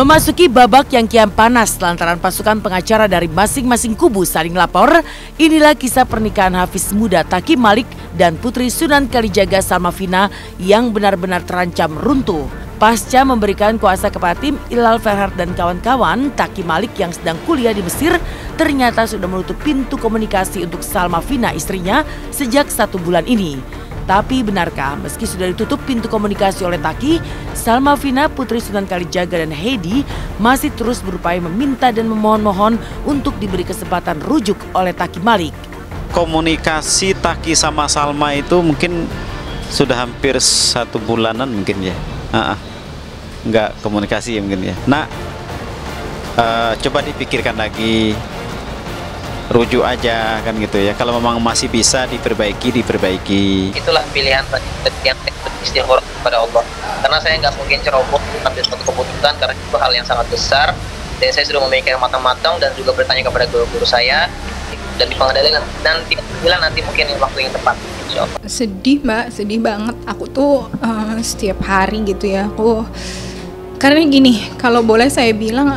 Memasuki babak yang kian panas lantaran pasukan pengacara dari masing-masing kubu saling lapor, inilah kisah pernikahan Hafiz muda Taki Malik dan Putri Sunan Kalijaga Salma Vina yang benar-benar terancam runtuh. Pasca memberikan kuasa kepada tim Ilal Ferhat dan kawan-kawan, Taki Malik yang sedang kuliah di Mesir ternyata sudah menutup pintu komunikasi untuk Salma Vina istrinya sejak 1 bulan ini. Tapi benarkah meski sudah ditutup pintu komunikasi oleh Taki, Salma Vina, Putri Sunan Kalijaga dan Heidi masih terus berupaya meminta dan memohon-mohon untuk diberi kesempatan rujuk oleh Taki Malik. Komunikasi Taki sama Salma itu mungkin sudah hampir 1 bulanan mungkin ya. Nggak komunikasi ya mungkin ya. Nah, coba dipikirkan lagi. Rujuk aja kan gitu ya. Kalau memang masih bisa diperbaiki. Itulah pilihan yang istighfar kepada Allah. Karena saya nggak mungkin ceroboh ambil suatu keputusan karena itu hal yang sangat besar. Dan saya sudah memikirkan matang-matang dan juga bertanya kepada guru-guru saya dan di pengadilan dan nanti mungkin waktu yang tepat. Sedih Mbak, sedih banget. Aku tuh setiap hari gitu ya. Karena gini, kalau boleh saya bilang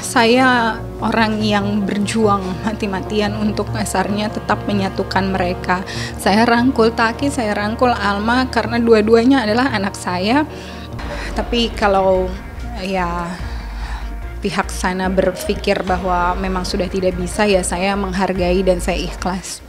saya orang yang berjuang mati-matian untuk dasarnya tetap menyatukan mereka. Saya rangkul Taki, saya rangkul Alma karena dua-duanya adalah anak saya. Tapi kalau ya pihak sana berpikir bahwa memang sudah tidak bisa, ya saya menghargai dan saya ikhlas.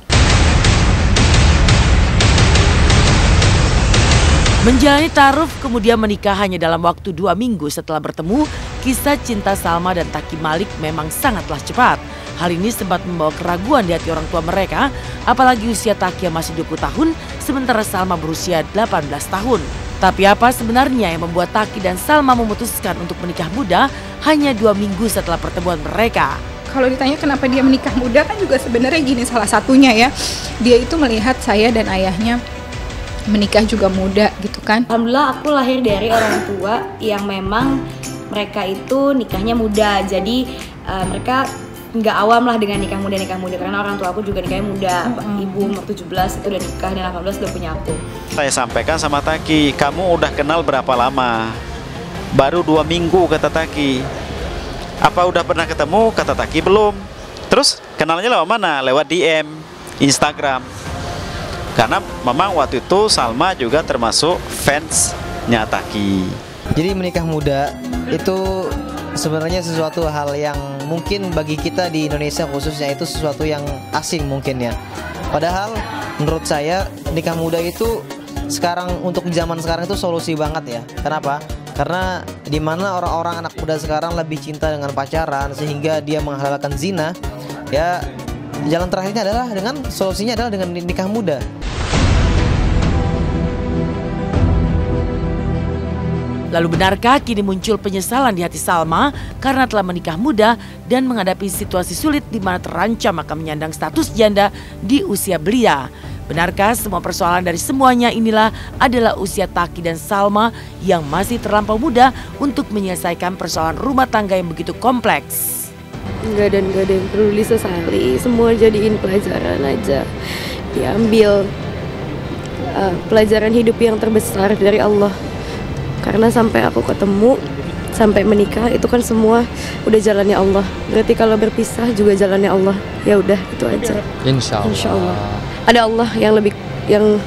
Menjalani taaruf kemudian menikah hanya dalam waktu 2 minggu setelah bertemu, kisah cinta Salma dan Taki Malik memang sangatlah cepat. Hal ini sempat membawa keraguan di hati orang tua mereka, apalagi usia Taki yang masih 20 tahun, sementara Salma berusia 18 tahun. Tapi apa sebenarnya yang membuat Taki dan Salma memutuskan untuk menikah muda hanya 2 minggu setelah pertemuan mereka? Kalau ditanya kenapa dia menikah muda, kan juga sebenarnya gini, salah satunya ya, dia itu melihat saya dan ayahnya menikah juga muda gitu kan. Alhamdulillah aku lahir dari orang tua yang memang mereka itu nikahnya muda. Jadi mereka nggak awam lah dengan nikah muda karena orang tua aku juga nikahnya muda. Ibu umur 17 itu udah nikah dan 18 udah punya aku. Saya sampaikan sama Taki, kamu udah kenal berapa lama? Baru 2 minggu kata Taki. Apa udah pernah ketemu? Kata Taki belum. Terus kenalnya lewat mana? Lewat DM Instagram. Karena memang waktu itu Salma juga termasuk fansnya Taki. Jadi menikah muda itu sebenarnya sesuatu hal yang mungkin bagi kita di Indonesia khususnya itu sesuatu yang asing mungkin ya. Padahal menurut saya nikah muda itu sekarang untuk zaman sekarang itu solusi banget ya. Kenapa? Karena dimana orang-orang anak muda sekarang lebih cinta dengan pacaran sehingga dia menghalalkan zina. Ya jalan terakhirnya adalah solusinya adalah dengan nikah muda. Lalu benarkah kini muncul penyesalan di hati Salma karena telah menikah muda dan menghadapi situasi sulit di mana terancam akan menyandang status janda di usia belia? Benarkah semua persoalan dari semuanya inilah adalah usia Taki dan Salma yang masih terlampau muda untuk menyelesaikan persoalan rumah tangga yang begitu kompleks? Enggak ada yang perlu disesali, semua jadiin pelajaran aja. Diambil pelajaran hidup yang terbesar dari Allah. Karena sampai aku ketemu, sampai menikah itu kan semua udah jalannya Allah. Berarti kalau berpisah juga jalannya Allah. Ya udah itu aja. Insya Allah. Ada Allah yang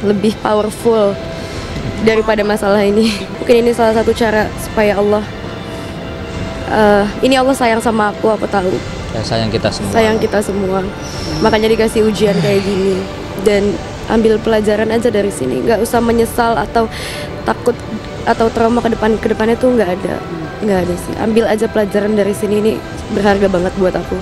lebih powerful daripada masalah ini. Mungkin ini salah satu cara supaya Allah ini Allah sayang sama aku tahu. Ya, sayang kita semua. Sayang kita semua. Makanya dikasih ujian kayak gini dan ambil pelajaran aja dari sini. Nggak usah menyesal atau takut atau trauma ke depannya tuh nggak ada sih. Ambil aja pelajaran dari sini, ini berharga banget buat aku.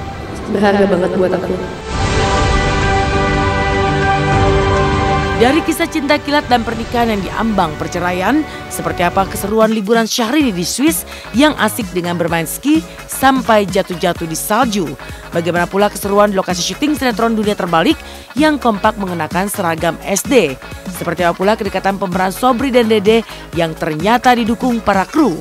Dari kisah cinta kilat dan pernikahan yang diambang perceraian, seperti apa keseruan liburan Syahrini di Swiss yang asik dengan bermain ski sampai jatuh-jatuh di salju. Bagaimana pula keseruan di lokasi syuting sinetron Dunia Terbalik yang kompak mengenakan seragam SD. Seperti apa pula kedekatan pemeran Sobri dan Dede yang ternyata didukung para kru.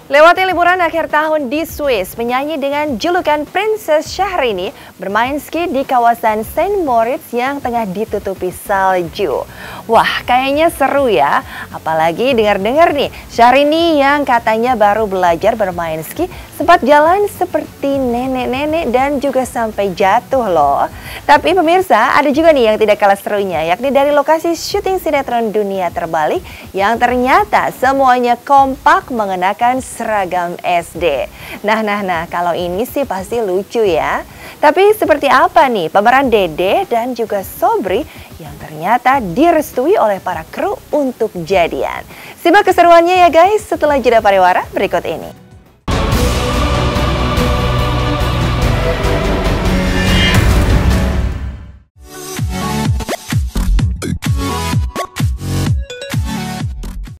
Lewati liburan akhir tahun di Swiss, penyanyi dengan julukan Princess Syahrini bermain ski di kawasan Saint Moritz yang tengah ditutupi salju. Wah, kayaknya seru ya. Apalagi dengar-dengar nih, Syahrini yang katanya baru belajar bermain ski sempat jalan seperti nenek-nenek dan juga sampai jatuh loh. Tapi pemirsa, ada juga nih yang tidak kalah serunya, yakni dari lokasi syuting sinetron Dunia Terbalik yang ternyata semuanya kompak mengenakan seragam SD. Nah, kalau ini sih pasti lucu ya. Tapi seperti apa nih pemeran Dede dan juga Sobri yang ternyata direstui oleh para kru untuk jadian? Simak keseruannya ya guys setelah jeda pariwara berikut ini.